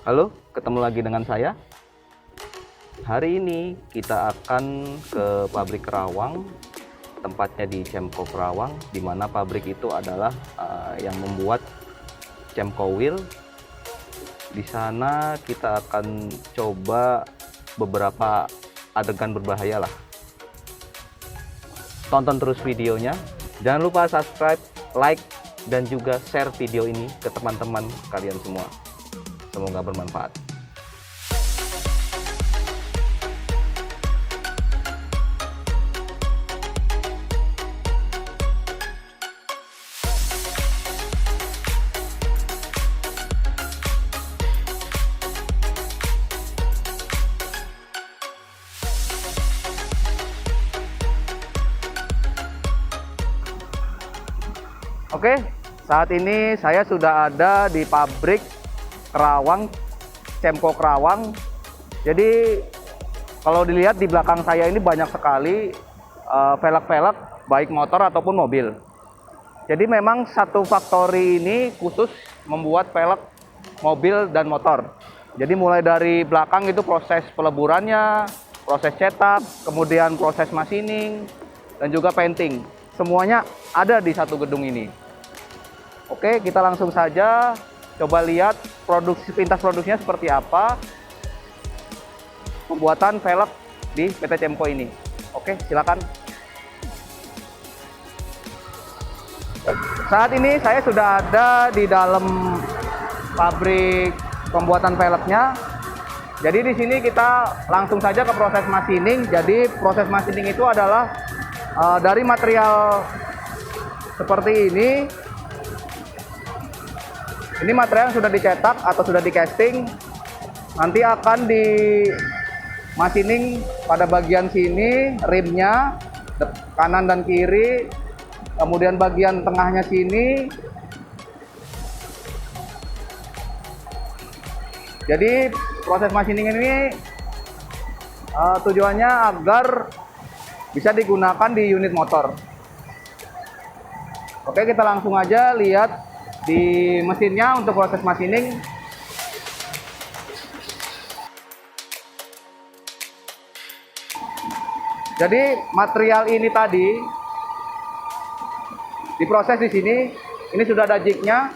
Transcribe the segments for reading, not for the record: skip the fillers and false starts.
Halo, ketemu lagi dengan saya. Hari ini kita akan ke pabrik Kerawang, tempatnya di Cemco Kerawang, di mana pabrik itu adalah yang membuat Cemco Wheel. Di sana kita akan coba beberapa adegan berbahaya lah. Tonton terus videonya. Jangan lupa subscribe, like, dan juga share video ini ke teman-teman kalian semua. Semoga bermanfaat. Oke, saat ini saya sudah ada di pabrik Kerawang, Cemco Kerawang. Jadi kalau dilihat di belakang saya ini banyak sekali velg-velg baik motor ataupun mobil. Jadi memang satu factory ini khusus membuat velg mobil dan motor. Jadi mulai dari belakang itu proses peleburannya, proses cetak, kemudian proses machining, dan juga painting. Semuanya ada di satu gedung ini. Oke, kita langsung saja coba lihat pintas produksinya seperti apa pembuatan velg di PT Cemco ini. Oke, silakan. Saat ini saya sudah ada di dalam pabrik pembuatan velgnya. Jadi di sini kita langsung saja ke proses machining. Jadi proses machining itu adalah dari material seperti ini. Ini material yang sudah dicetak atau sudah di casting, nanti akan di machining pada bagian sini, rimnya kanan dan kiri, kemudian bagian tengahnya sini. Jadi proses machining ini tujuannya agar bisa digunakan di unit motor. Oke, kita langsung aja lihat di mesinnya untuk proses machining. Jadi material ini tadi diproses di sini. Ini sudah ada jignya.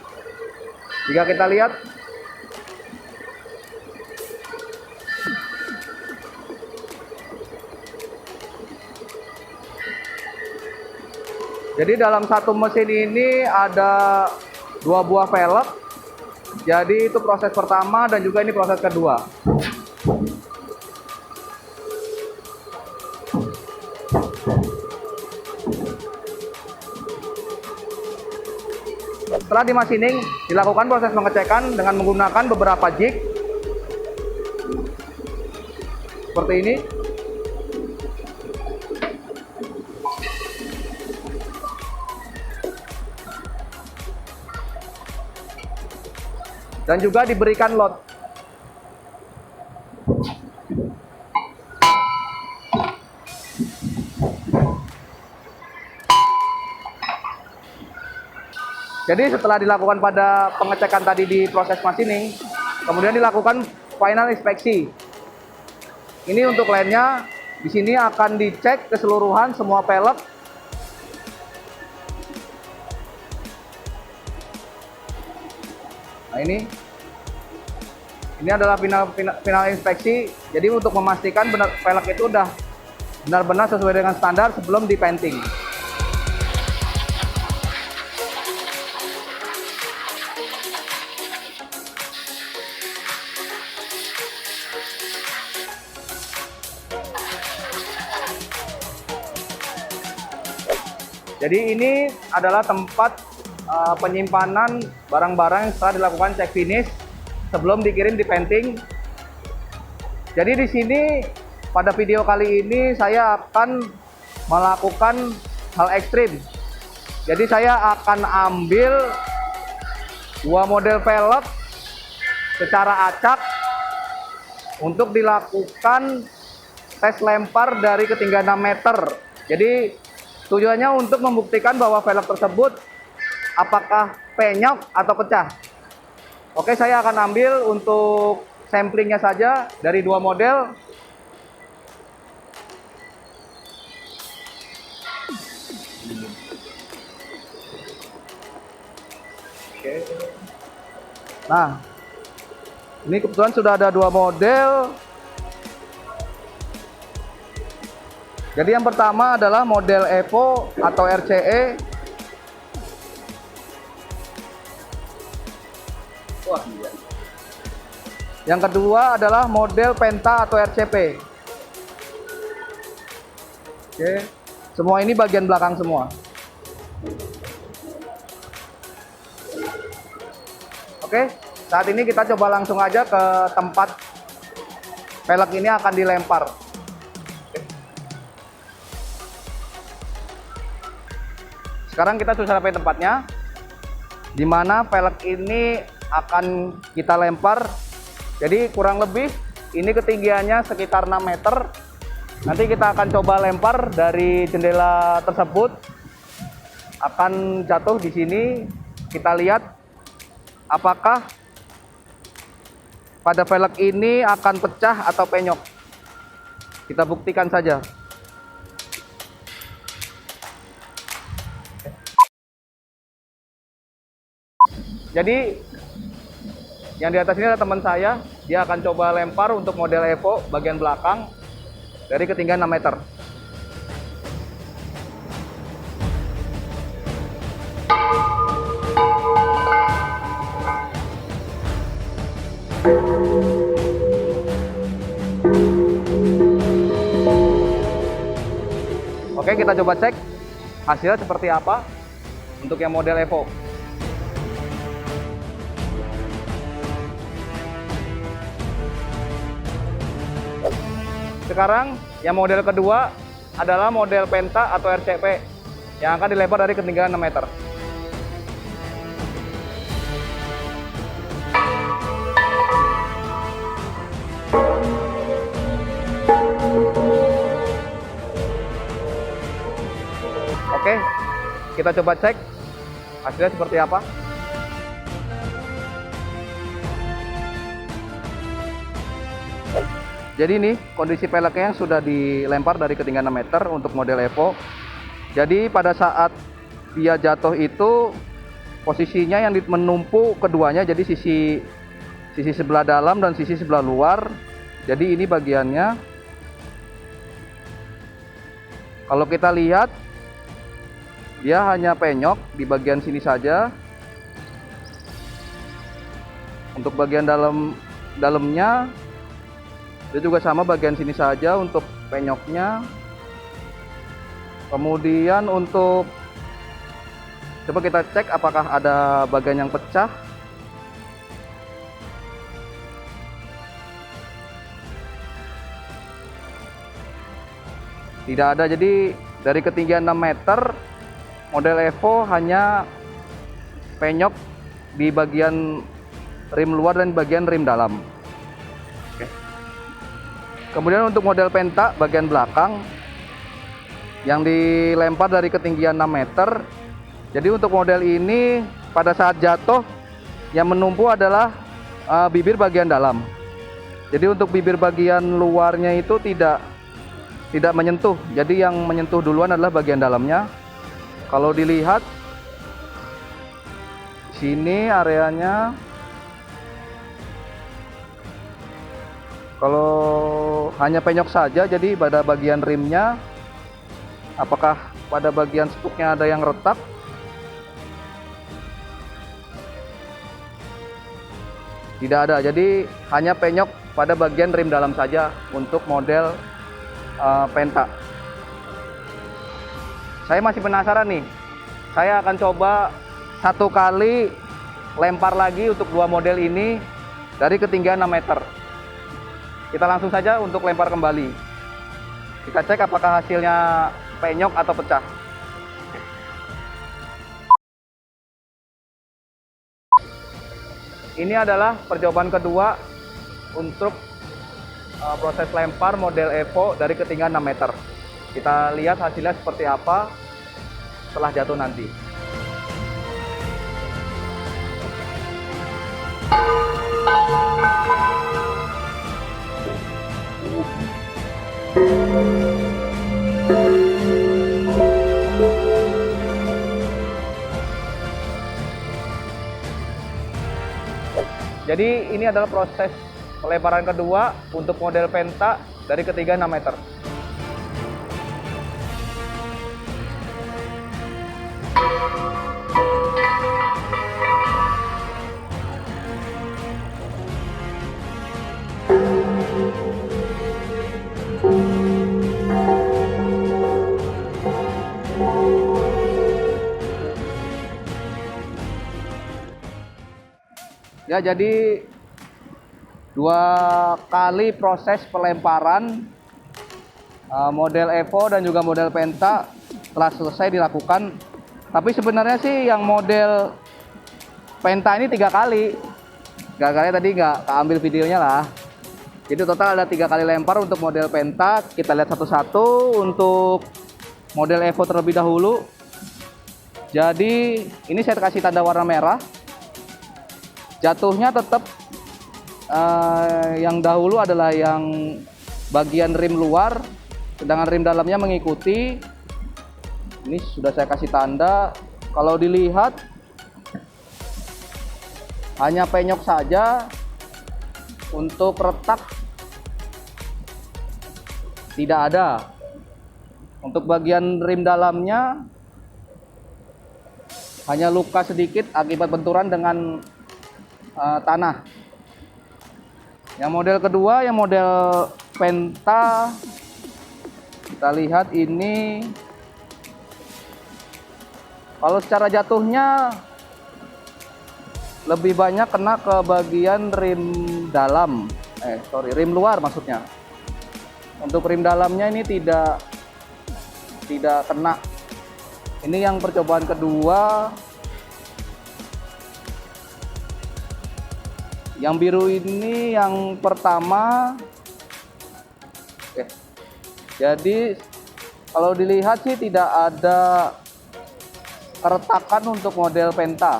Jika kita lihat, jadi dalam satu mesin ini ada 2 buah velg. Jadi itu proses pertama dan juga ini proses kedua. Setelah di machining, dilakukan proses pengecekan dengan menggunakan beberapa jig seperti ini. Dan juga diberikan lot. Jadi setelah dilakukan pada pengecekan tadi di proses machining, kemudian dilakukan final inspeksi. Ini untuk lainnya, di sini akan dicek keseluruhan semua velg. Nah ini adalah final inspeksi. Jadi untuk memastikan velg itu udah benar-benar sesuai dengan standar sebelum di painting. Jadi ini adalah tempat penyimpanan barang-barang yang setelah dilakukan cek finish sebelum dikirim di painting. Jadi di sini pada video kali ini saya akan melakukan hal ekstrim. Jadi saya akan ambil 2 model velg secara acak untuk dilakukan tes lempar dari ketinggian 6 meter. Jadi tujuannya untuk membuktikan bahwa velg tersebut apakah penyok atau pecah. Oke, saya akan ambil untuk samplingnya saja dari dua model. Nah, ini kebetulan sudah ada dua model. Jadi yang pertama adalah model Evo atau RCE. Yang kedua adalah model Penta atau RCP. Oke, semua ini bagian belakang semua. Oke, saat ini kita coba langsung aja ke tempat velg ini akan dilempar. Sekarang kita sudah sampai tempatnya, di mana velg ini akan kita lempar. Jadi kurang lebih ini ketinggiannya sekitar 6 meter. Nanti kita akan coba lempar dari jendela tersebut. Akan jatuh di sini. Kita lihat apakah pada velg ini akan pecah atau penyok. Kita buktikan saja. Jadi yang di atas ini adalah teman saya. Dia akan coba lempar untuk model Evo bagian belakang dari ketinggian 6 meter. Oke, kita coba cek hasilnya seperti apa untuk yang model Evo. Sekarang yang model kedua adalah model Penta atau RCP yang akan dilempar dari ketinggian 6 meter. Oke, kita coba cek hasilnya seperti apa. Jadi ini kondisi peleknya yang sudah dilempar dari ketinggian 6 meter untuk model Evo. Jadi pada saat dia jatuh itu posisinya yang menumpu keduanya, jadi sisi sebelah dalam dan sisi sebelah luar. Jadi ini bagiannya. Kalau kita lihat dia hanya penyok di bagian sini saja. Untuk bagian dalamnya dia juga sama, bagian sini saja untuk penyoknya. Kemudian untuk coba kita cek apakah ada bagian yang pecah. Tidak ada. Jadi dari ketinggian 6 meter model Evo hanya penyok di bagian rim luar dan bagian rim dalam. Kemudian untuk model Penta bagian belakang yang dilempar dari ketinggian 6 meter. Jadi untuk model ini pada saat jatuh yang menumpu adalah bibir bagian dalam. Jadi untuk bibir bagian luarnya itu tidak menyentuh. Jadi yang menyentuh duluan adalah bagian dalamnya. Kalau dilihat sini areanya, kalau hanya penyok saja, jadi pada bagian rimnya, apakah pada bagian stuknya ada yang retak? Tidak ada, jadi hanya penyok pada bagian rim dalam saja untuk model Penta. Saya masih penasaran nih, saya akan coba satu kali lempar lagi untuk dua model ini dari ketinggian 6 meter. Kita langsung saja untuk lempar kembali. Kita cek apakah hasilnya penyok atau pecah. Ini adalah percobaan kedua untuk proses lempar model Evo dari ketinggian 6 meter. Kita lihat hasilnya seperti apa setelah jatuh nanti. Jadi ini adalah proses pelebaran kedua untuk model Penta dari ketiga 6 meter. Ya, jadi 2 kali proses pelemparan model Evo dan juga model Penta telah selesai dilakukan. Tapi sebenarnya sih yang model Penta ini 3 kali. Gagalnya tadi nggak keambil videonya lah. Jadi total ada 3 kali lempar untuk model Penta. Kita lihat satu-satu untuk model Evo terlebih dahulu. Jadi ini saya kasih tanda warna merah. Jatuhnya tetap yang dahulu adalah yang bagian rim luar, sedangkan rim dalamnya mengikuti. Ini sudah saya kasih tanda. Kalau dilihat hanya penyok saja, untuk retak tidak ada. Untuk bagian rim dalamnya hanya luka sedikit akibat benturan dengan tanah. Yang model kedua, yang model Penta, kita lihat ini kalau secara jatuhnya lebih banyak kena ke bagian rim dalam, rim luar maksudnya. Untuk rim dalamnya ini tidak kena. Ini yang percobaan kedua. Yang biru ini yang pertama. Jadi kalau dilihat sih tidak ada keretakan untuk model Penta.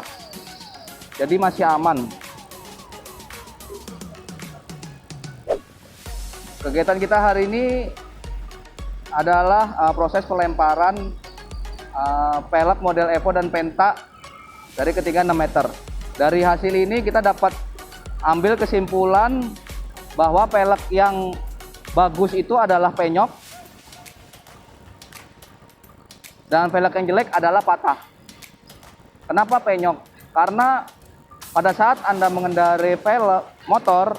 Jadi masih aman. Kegiatan kita hari ini adalah proses pelemparan pelek model Evo dan Penta dari ketiga 6 meter. Dari hasil ini kita dapat ambil kesimpulan bahwa pelek yang bagus itu adalah penyok dan pelek yang jelek adalah patah. Kenapa penyok? Karena pada saat Anda mengendarai pelek motor,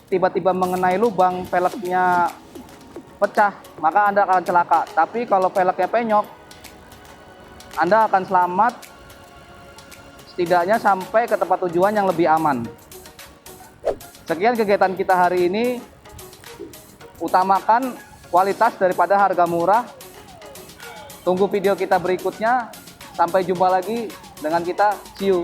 tiba-tiba mengenai lubang, peleknya pecah, maka Anda akan celaka. Tapi kalau peleknya penyok, Anda akan selamat, setidaknya sampai ke tempat tujuan yang lebih aman. Sekian kegiatan kita hari ini. Utamakan kualitas daripada harga murah. Tunggu video kita berikutnya. Sampai jumpa lagi dengan kita. See you.